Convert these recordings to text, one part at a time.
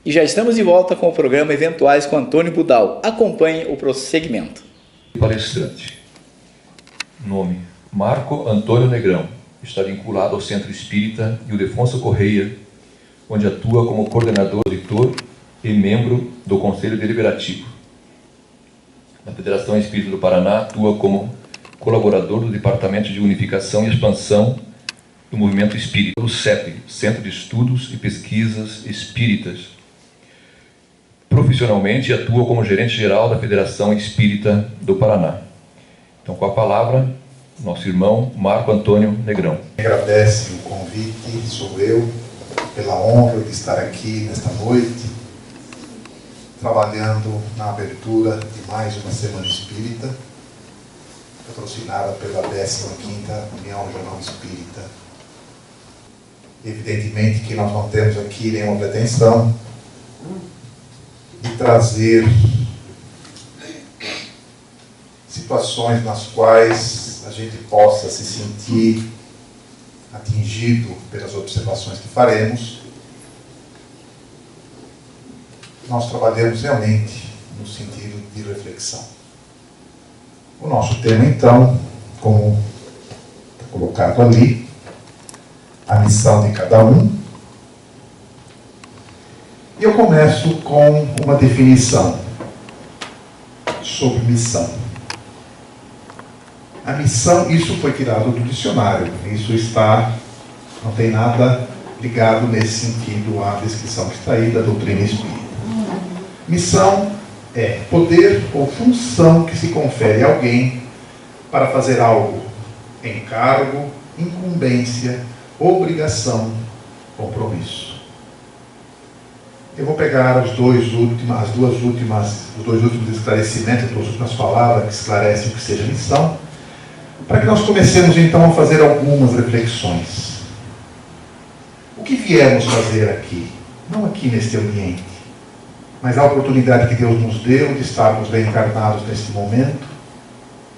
E já estamos de volta com o programa Eventuais com Antônio Budal. Acompanhe o prosseguimento. Palestrante. Nome: Marco Antônio Negrão. Está vinculado ao Centro Espírita Ildefonso Correia, onde atua como coordenador, editor e membro do Conselho Deliberativo. Na Federação Espírita do Paraná, atua como colaborador do Departamento de Unificação e Expansão do Movimento Espírita, do CEP, Centro de Estudos e Pesquisas Espíritas. Profissionalmente, atua como gerente-geral da Federação Espírita do Paraná. Então, com a palavra, nosso irmão Marco Antônio Negrão. Agradece o convite, sou eu, pela honra de estar aqui nesta noite, trabalhando na abertura de mais uma Semana Espírita, patrocinada pela 15ª União Regional Espírita. Evidentemente que nós não temos aqui nenhuma pretensão de trazer situações nas quais a gente possa se sentir atingido pelas observações que faremos. Nós trabalhamos realmente no sentido de reflexão. O nosso tema, então, como está colocado ali, a missão de cada um. E eu começo com uma definição sobre missão. A missão, isso foi tirado do dicionário, isso não tem nada ligado nesse sentido à descrição que está aí da doutrina espírita. Missão é poder ou função que se confere a alguém para fazer algo, encargo, incumbência, obrigação, compromisso. Eu vou pegar os dois últimos esclarecimentos, as duas últimas palavras que esclarecem o que seja missão, para que nós comecemos então a fazer algumas reflexões. O que viemos fazer aqui? Não aqui neste ambiente, mas a oportunidade que Deus nos deu de estarmos reencarnados neste momento,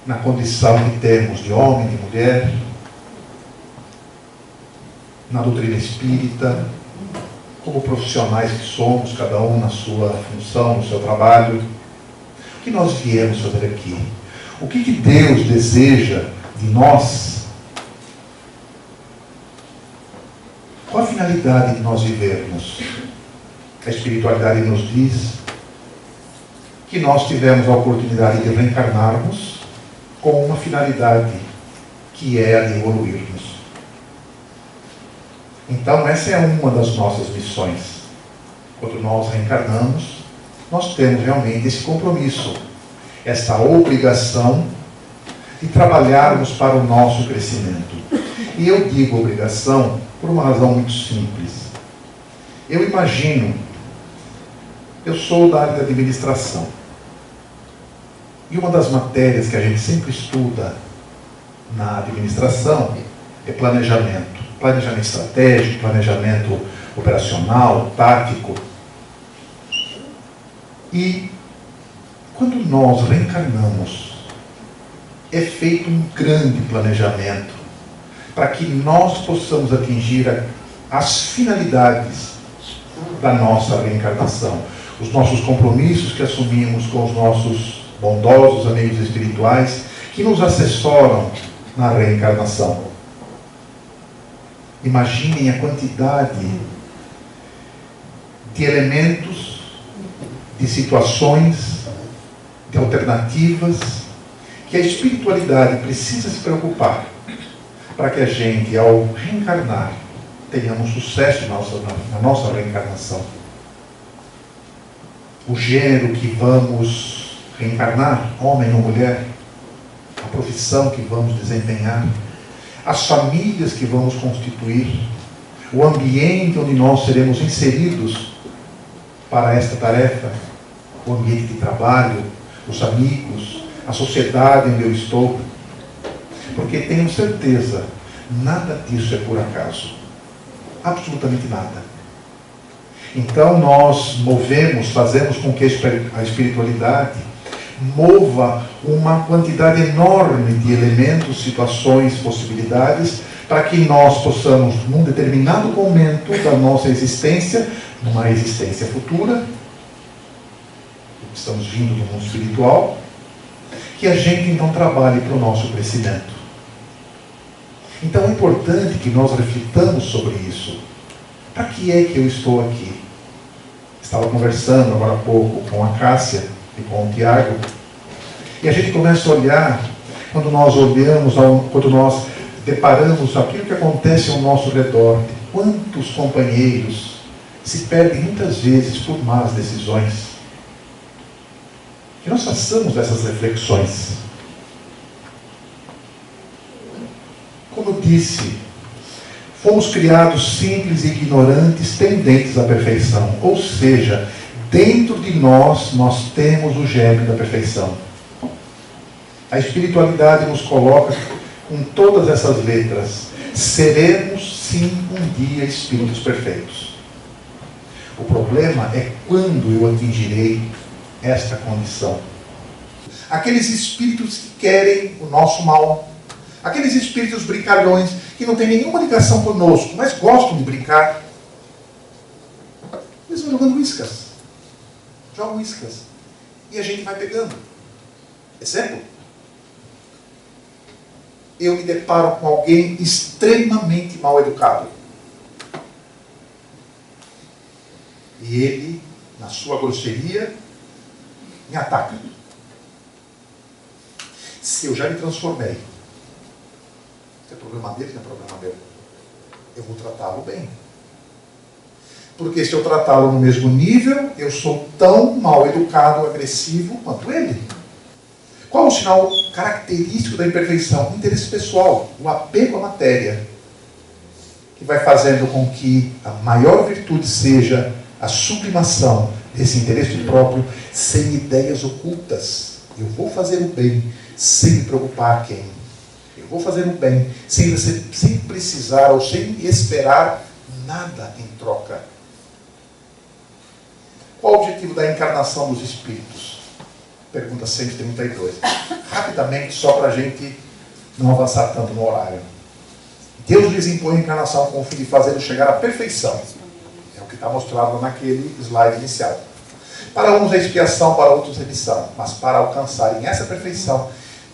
na condição que temos de homem, de mulher, na doutrina espírita, como profissionais que somos, cada um na sua função, no seu trabalho. O que nós viemos fazer aqui? O que Deus deseja de nós? Qual a finalidade de nós vivermos? A espiritualidade nos diz que nós tivemos a oportunidade de reencarnarmos com uma finalidade que é a de evoluirmos. Então, essa é uma das nossas missões. Quando nós reencarnamos, nós temos realmente esse compromisso, essa obrigação de trabalharmos para o nosso crescimento. E eu digo obrigação por uma razão muito simples. Eu imagino, eu sou da área da administração, e uma das matérias que a gente sempre estuda na administração é planejamento. Planejamento estratégico, planejamento operacional, tático. E quando nós reencarnamos, é feito um grande planejamento para que nós possamos atingir as finalidades da nossa reencarnação, os nossos compromissos que assumimos com os nossos bondosos amigos espirituais que nos assessoram na reencarnação. Imaginem a quantidade de elementos, de situações, de alternativas que a espiritualidade precisa se preocupar para que a gente, ao reencarnar, tenhamos sucesso na nossa reencarnação. O gênero que vamos reencarnar, homem ou mulher, a profissão que vamos desempenhar, as famílias que vamos constituir, o ambiente onde nós seremos inseridos para esta tarefa, o ambiente de trabalho, os amigos, a sociedade onde eu estou. Porque tenho certeza, nada disso é por acaso. Absolutamente nada. Então nós fazemos com que a espiritualidade mova uma quantidade enorme de elementos, situações, possibilidades, para que nós possamos, num determinado momento da nossa existência, numa existência futura, estamos vindo do mundo espiritual, que a gente então trabalhe para o nosso crescimento. Então é importante que nós reflitamos sobre isso. Para que é que eu estou aqui? Estava conversando agora há pouco com a Cássia e com o Tiago, e a gente começa a olhar, quando nós olhamos, quando nós deparamos aquilo que acontece ao nosso redor, de quantos companheiros se perdem muitas vezes por más decisões. Que nós façamos essas reflexões. Como eu disse, fomos criados simples e ignorantes, tendentes à perfeição. Ou seja, dentro de nós temos o germe da perfeição. A espiritualidade nos coloca com todas essas letras. Seremos, sim, um dia espíritos perfeitos. O problema é quando eu atingirei esta condição. Aqueles espíritos que querem o nosso mal, aqueles espíritos brincalhões que não têm nenhuma ligação conosco, mas gostam de brincar, eles vão jogando iscas. Jogam iscas. E a gente vai pegando. Exemplo. Eu me deparo com alguém extremamente mal educado. E ele, na sua grosseria, me ataca. Se eu já me transformei, é problema dele, não é problema meu. Eu vou tratá-lo bem. Porque se eu tratá-lo no mesmo nível, eu sou tão mal educado, agressivo quanto ele. Qual o sinal característico da imperfeição? O interesse pessoal, o apego à matéria, que vai fazendo com que a maior virtude seja a sublimação desse interesse próprio, sem ideias ocultas. Eu vou fazer o bem sem me preocupar a quem. Eu vou fazer o bem sem precisar ou sem esperar nada em troca. Qual o objetivo da encarnação dos espíritos? Pergunta 132. Rapidamente, só para a gente não avançar tanto no horário. Deus lhes impõe a encarnação com o fim de fazê-los chegar à perfeição. É o que está mostrado naquele slide inicial. Para uns é expiação, para outros remissão. Mas para alcançarem essa perfeição,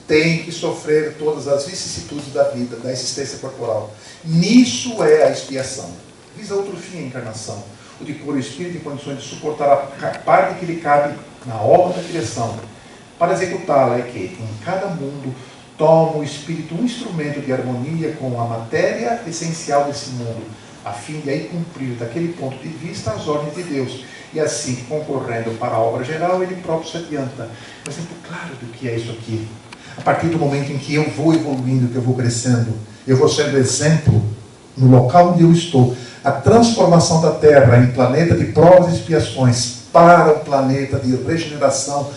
têm que sofrer todas as vicissitudes da vida, da existência corporal. Nisso é a expiação. Visa outro fim a encarnação, o de pôr o espírito em condições de suportar a parte que lhe cabe na obra da criação. Para executá-la é que, em cada mundo, toma o espírito um instrumento de harmonia com a matéria essencial desse mundo, a fim de aí cumprir, daquele ponto de vista, as ordens de Deus. E assim, concorrendo para a obra geral, ele próprio se adianta. Um exemplo claro do que é isso aqui. A partir do momento em que eu vou evoluindo, que eu vou crescendo, eu vou sendo exemplo no local onde eu estou. A transformação da Terra em planeta de provas e expiações para um planeta de regeneração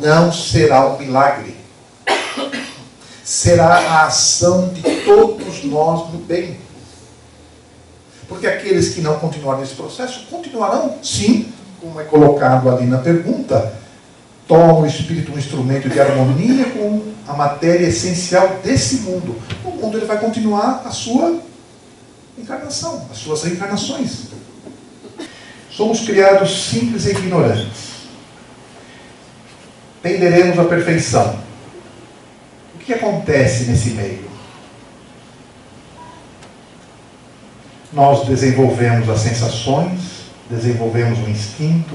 não será um milagre. Será a ação de todos nós no bem. Porque aqueles que não continuarem nesse processo, continuarão, sim, como é colocado ali na pergunta, toma o espírito um instrumento de harmonia com a matéria essencial desse mundo. No mundo ele vai continuar a sua encarnação, as suas reencarnações. Somos criados simples e ignorantes. Tenderemos à perfeição. O que acontece nesse meio? Nós desenvolvemos as sensações, desenvolvemos o instinto,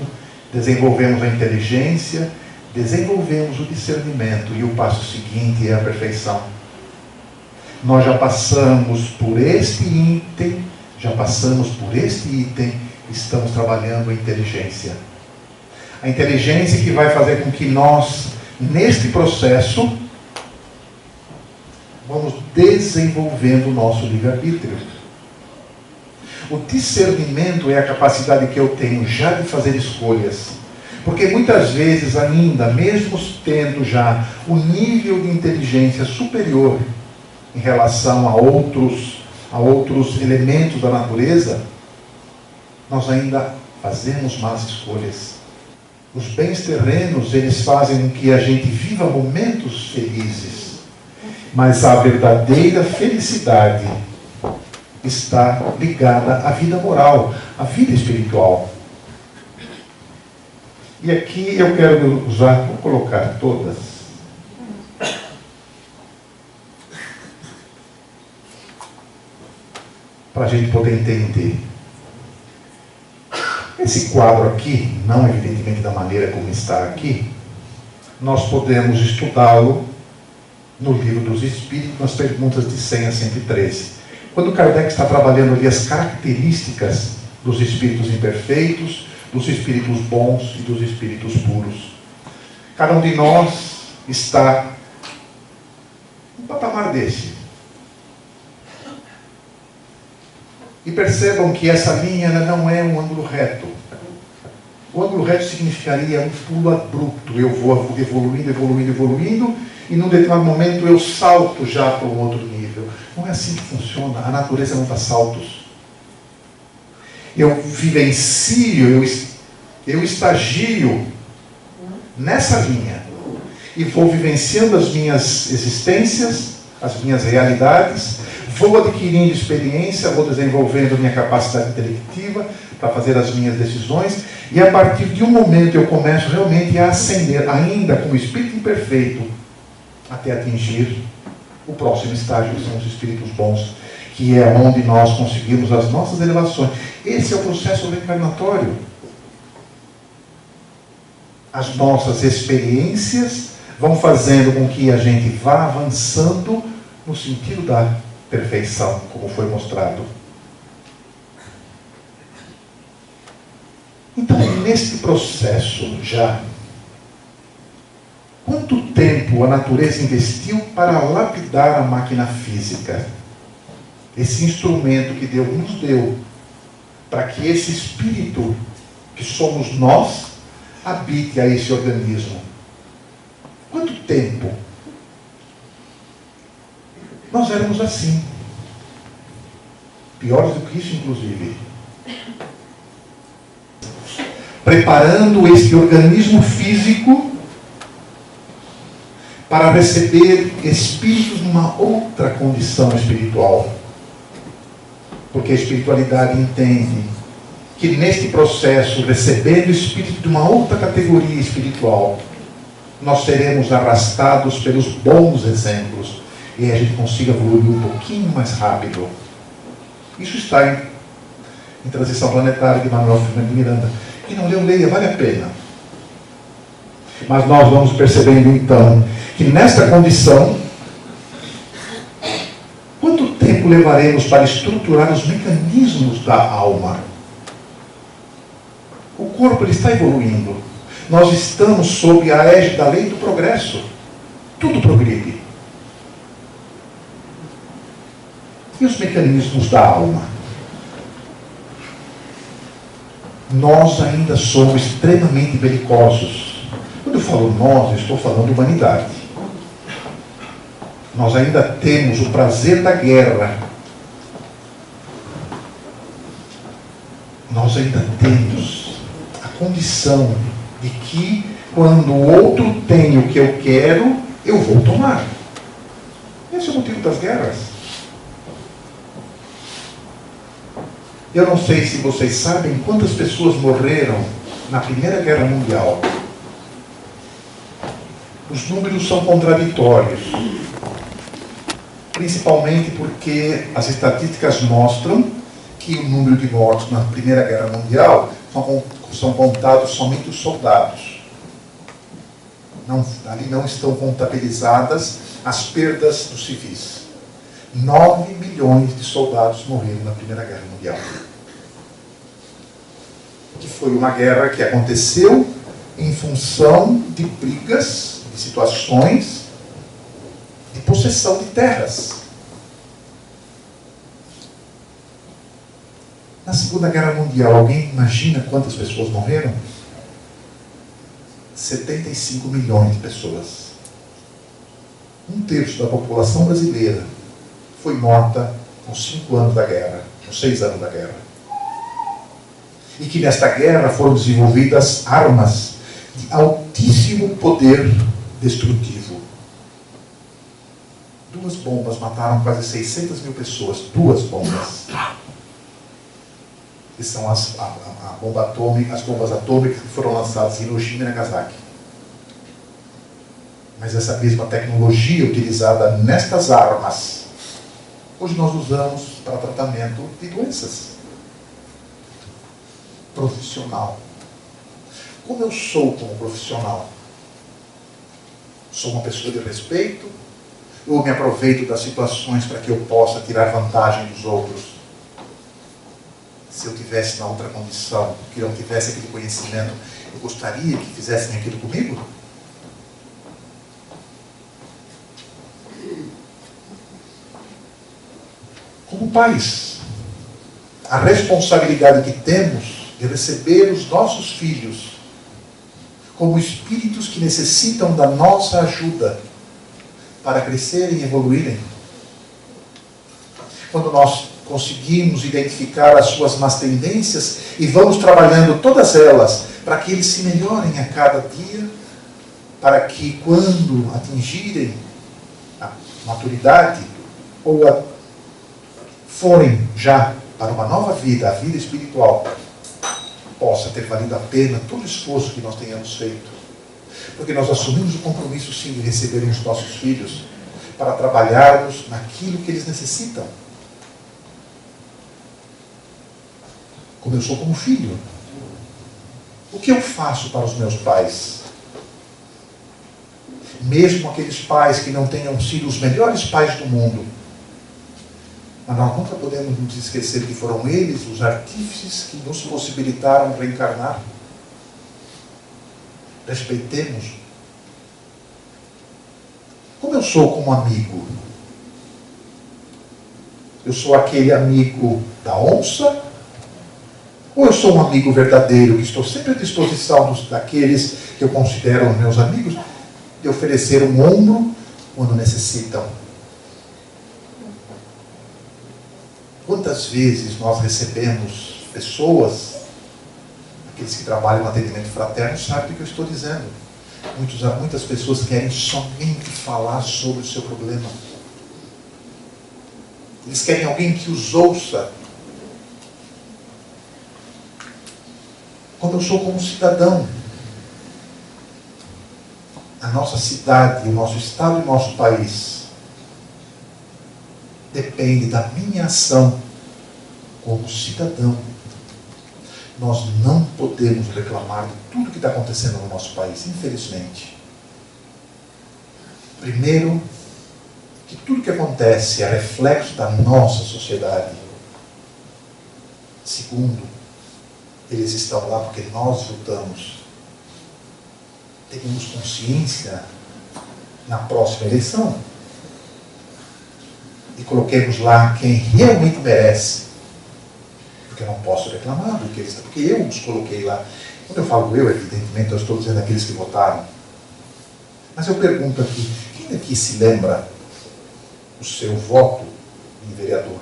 desenvolvemos a inteligência, desenvolvemos o discernimento, e o passo seguinte é a perfeição. Nós já passamos por este item, estamos trabalhando a inteligência. A inteligência que vai fazer com que nós, neste processo, vamos desenvolvendo o nosso livre-arbítrio. O discernimento é a capacidade que eu tenho já de fazer escolhas. Porque muitas vezes ainda, mesmo tendo já o nível de inteligência superior em relação a outros elementos da natureza, nós ainda fazemos más escolhas. Os bens terrenos, eles fazem com que a gente viva momentos felizes. Mas a verdadeira felicidade está ligada à vida moral, à vida espiritual. E aqui eu quero usar, vou colocar todas. Para a gente poder entender. Esse quadro aqui, não evidentemente da maneira como está aqui, nós podemos estudá-lo no Livro dos Espíritos, nas perguntas de 100 a 113. Quando Kardec está trabalhando ali as características dos espíritos imperfeitos, dos espíritos bons e dos espíritos puros. Cada um de nós está num patamar desse. E percebam que essa linha não é um ângulo reto. O ângulo reto significaria um pulo abrupto. Eu vou evoluindo, evoluindo, evoluindo, e num determinado momento eu salto já para um outro nível. Não é assim que funciona. A natureza não dá saltos. Eu vivencio, eu estagio nessa linha. E vou vivenciando as minhas existências, as minhas realidades, vou adquirindo experiência, vou desenvolvendo minha capacidade intelectiva para fazer as minhas decisões, e a partir de um momento eu começo realmente a ascender, ainda como espírito imperfeito, até atingir o próximo estágio, que são os espíritos bons, que é onde nós conseguimos as nossas elevações. Esse é o processo reencarnatório. As nossas experiências vão fazendo com que a gente vá avançando no sentido da perfeição, como foi mostrado. Então, neste processo já, quanto tempo a natureza investiu para lapidar a máquina física? Esse instrumento que Deus nos deu, para que esse espírito, que somos nós, habite a esse organismo. Quanto tempo? Nós éramos assim. Piores do que isso, inclusive. Preparando este organismo físico para receber espíritos numa outra condição espiritual. Porque a espiritualidade entende que neste processo, recebendo espírito de uma outra categoria espiritual, nós seremos arrastados pelos bons exemplos e a gente consiga evoluir um pouquinho mais rápido. Isso está em Transição Planetária de Manuel Fernando de Miranda. Quem não leu, leia, vale a pena. Mas nós vamos percebendo então que nesta condição, quanto tempo levaremos para estruturar os mecanismos da alma? O corpo ele está evoluindo. Nós estamos sob a égide da lei do progresso. Tudo progride. E os mecanismos da alma? Nós ainda somos extremamente belicosos. Quando eu falo nós, eu estou falando humanidade. Nós ainda temos o prazer da guerra. Nós ainda temos a condição de que, quando o outro tem o que eu quero, eu vou tomar. Esse é o motivo das guerras. Eu não sei se vocês sabem quantas pessoas morreram na Primeira Guerra Mundial. Os números são contraditórios. Principalmente porque as estatísticas mostram que o número de mortos na Primeira Guerra Mundial são contados somente os soldados. Ali não estão contabilizadas as perdas dos civis. 9 milhões de soldados morreram na Primeira Guerra Mundial. Que foi uma guerra que aconteceu em função de brigas, de situações, de possessão de terras. Na Segunda Guerra Mundial, alguém imagina quantas pessoas morreram? 75 milhões de pessoas. 1/3 da população brasileira foi morta nos 5 anos da guerra, nos 6 anos da guerra. E que nesta guerra foram desenvolvidas armas de altíssimo poder destrutivo. 2 bombas mataram quase 600 mil pessoas. 2 bombas. Que são as bombas atômicas que foram lançadas em Hiroshima e Nagasaki. Mas essa mesma tecnologia utilizada nestas armas, hoje nós usamos para tratamento de doenças. Profissional. Como eu sou como profissional? Sou uma pessoa de respeito? Ou me aproveito das situações para que eu possa tirar vantagem dos outros? Se eu tivesse na outra condição, que não tivesse aquele conhecimento, eu gostaria que fizessem aquilo comigo? Como pais, a responsabilidade que temos de receber os nossos filhos como espíritos que necessitam da nossa ajuda para crescerem e evoluírem. Quando nós conseguimos identificar as suas más tendências e vamos trabalhando todas elas para que eles se melhorem a cada dia, para que quando atingirem a maturidade ou forem já para uma nova vida, a vida espiritual, possa ter valido a pena todo o esforço que nós tenhamos feito. Porque nós assumimos o compromisso, sim, de receberem os nossos filhos para trabalharmos naquilo que eles necessitam. Como eu sou como filho. O que eu faço para os meus pais? Mesmo aqueles pais que não tenham sido os melhores pais do mundo, mas nós nunca podemos nos esquecer que foram eles os artífices que nos possibilitaram reencarnar. Respeitemos. Como eu sou como amigo? Eu sou aquele amigo da onça? Ou eu sou um amigo verdadeiro, que estou sempre à disposição daqueles que eu considero meus amigos, de oferecer um ombro quando necessitam? Quantas vezes nós recebemos pessoas, aqueles que trabalham no atendimento fraterno sabem do que eu estou dizendo. Muitas pessoas querem somente falar sobre o seu problema. Eles querem alguém que os ouça. Quando eu sou como cidadão, a nossa cidade, o nosso estado e o nosso país depende da minha ação como cidadão. Nós não podemos reclamar de tudo que está acontecendo no nosso país, infelizmente. Primeiro, que tudo que acontece é reflexo da nossa sociedade. Segundo, eles estão lá porque nós votamos. Tenhamos consciência na próxima eleição e coloquemos lá quem realmente merece. Porque eu não posso reclamar do que eles estão, porque eu os coloquei lá. Quando eu falo eu, evidentemente, eu estou dizendo aqueles que votaram. Mas eu pergunto aqui, quem daqui se lembra o seu voto em vereador?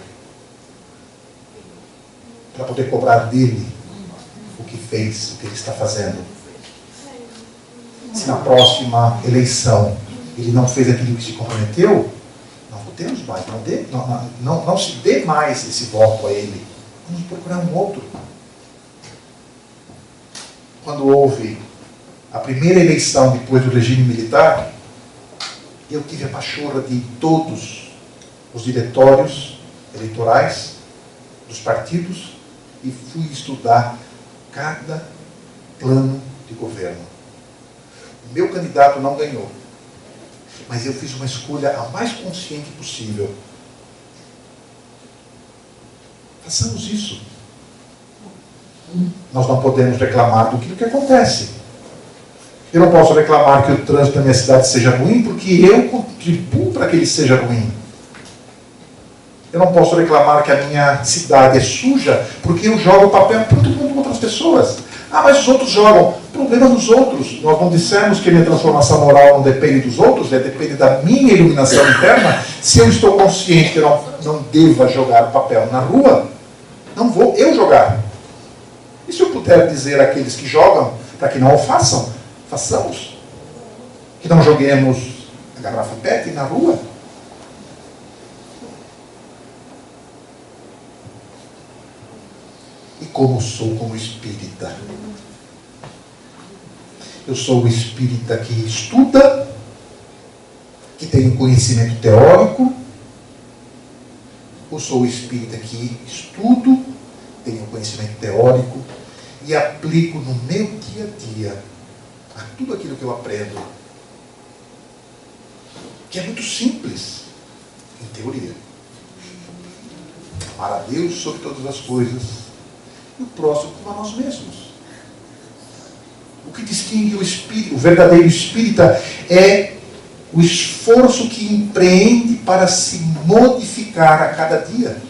Para poder cobrar dele o que fez, o que ele está fazendo. Se na próxima eleição ele não fez aquilo que se comprometeu, não votemos mais, não se dê mais esse voto a ele. Vamos procurar um outro. Quando houve a primeira eleição depois do regime militar, eu tive a pachorra de todos os diretórios eleitorais dos partidos e fui estudar cada plano de governo. O meu candidato não ganhou, mas eu fiz uma escolha a mais consciente possível. Façamos isso. Nós não podemos reclamar do que acontece. Eu não posso reclamar que o trânsito da minha cidade seja ruim, porque eu contribuo para que ele seja ruim. Eu não posso reclamar que a minha cidade é suja, porque eu jogo papel para todo mundo com outras pessoas. Ah, mas os outros jogam. Problema dos outros. Nós não dissemos que a minha transformação moral não depende dos outros, depende da minha iluminação interna. Se eu estou consciente que eu não deva jogar papel na rua, não vou eu jogar. E se eu puder dizer àqueles que jogam, para que não o façam, façamos. Que não joguemos a garrafa PET na rua. como sou como espírita. Eu sou o espírita que estuda, que tem um conhecimento teórico. Eu sou o espírita que estudo, tenho um conhecimento teórico e aplico no meu dia a dia a tudo aquilo que eu aprendo, que é muito simples, em teoria. Amar a Deus sobre todas as coisas e o próximo como a nós mesmos. O que distingue o espírito, o verdadeiro espírita, é o esforço que empreende para se modificar a cada dia.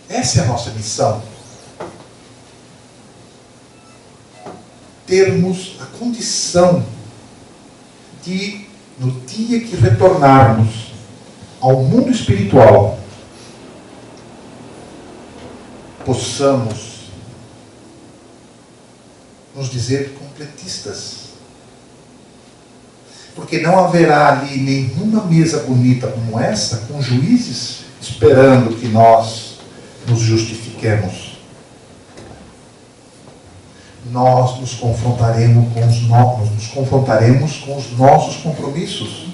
Essa é a nossa missão. Termos a condição de, no dia que retornarmos ao mundo espiritual, possamos nos dizer completistas. Porque não haverá ali nenhuma mesa bonita como essa, com juízes esperando que nós nos justifiquemos. Nós nos confrontaremos com os nossos compromissos,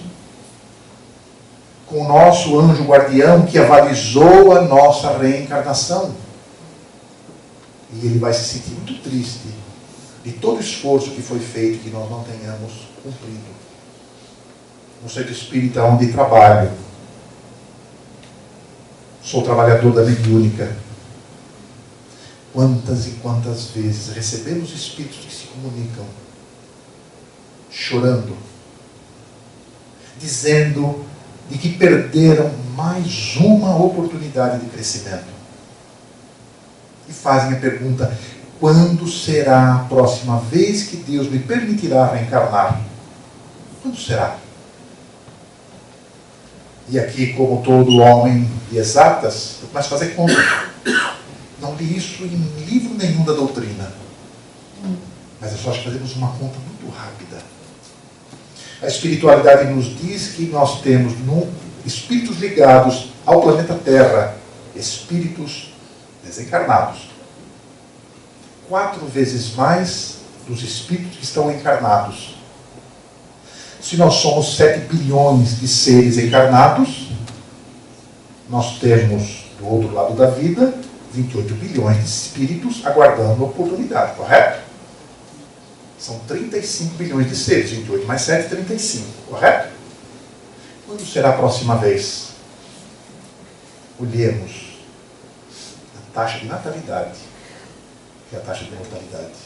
com o nosso anjo guardião que avalizou a nossa reencarnação. E ele vai se sentir muito triste de todo o esforço que foi feito que nós não tenhamos cumprido. No centro espírita onde trabalho, sou trabalhador da mediúnica. Quantas e quantas vezes recebemos espíritos que se comunicam, chorando, dizendo de que perderam mais uma oportunidade de crescimento. E fazem a pergunta: quando será a próxima vez que Deus me permitirá reencarnar? Quando será? E aqui, como todo homem de exatas, eu começo a fazer conta. Não li isso em livro nenhum da doutrina. Mas é só fazemos uma conta muito rápida. A espiritualidade nos diz que nós temos espíritos ligados ao planeta Terra, espíritos desencarnados. 4 vezes mais dos espíritos que estão encarnados. Se nós somos 7 bilhões de seres encarnados, nós temos, do outro lado da vida, 28 bilhões de espíritos aguardando a oportunidade, correto? São 35 bilhões de seres, 28 mais 7, 35, correto? Quando será a próxima vez? Olhemos a taxa de natalidade e a taxa de mortalidade.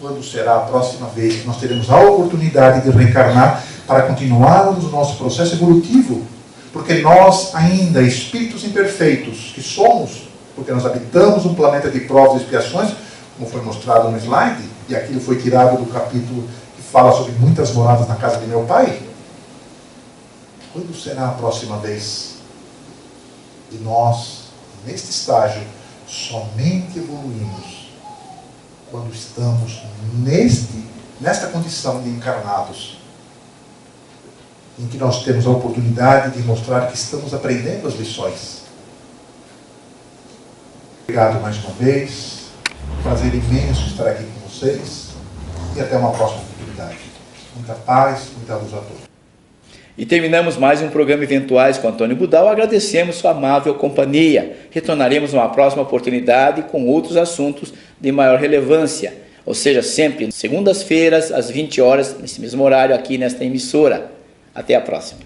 Quando será a próxima vez que nós teremos a oportunidade de reencarnar para continuarmos o nosso processo evolutivo? Porque nós ainda, espíritos imperfeitos que somos, porque nós habitamos um planeta de provas e expiações, como foi mostrado no slide, e aquilo foi tirado do capítulo que fala sobre muitas moradas na casa de meu pai. Quando será a próxima vez? E nós, neste estágio, somente evoluímos quando estamos nesta condição de encarnados, em que nós temos a oportunidade de mostrar que estamos aprendendo as lições. Obrigado mais uma vez, prazer imenso estar aqui com vocês e até uma próxima oportunidade. Muita paz, muita luz a todos. E terminamos mais um programa Eventuais com Antônio Budal. Agradecemos sua amável companhia. Retornaremos numa próxima oportunidade com outros assuntos de maior relevância. Ou seja, sempre segundas-feiras, às 20 horas, nesse mesmo horário, aqui nesta emissora. Até a próxima.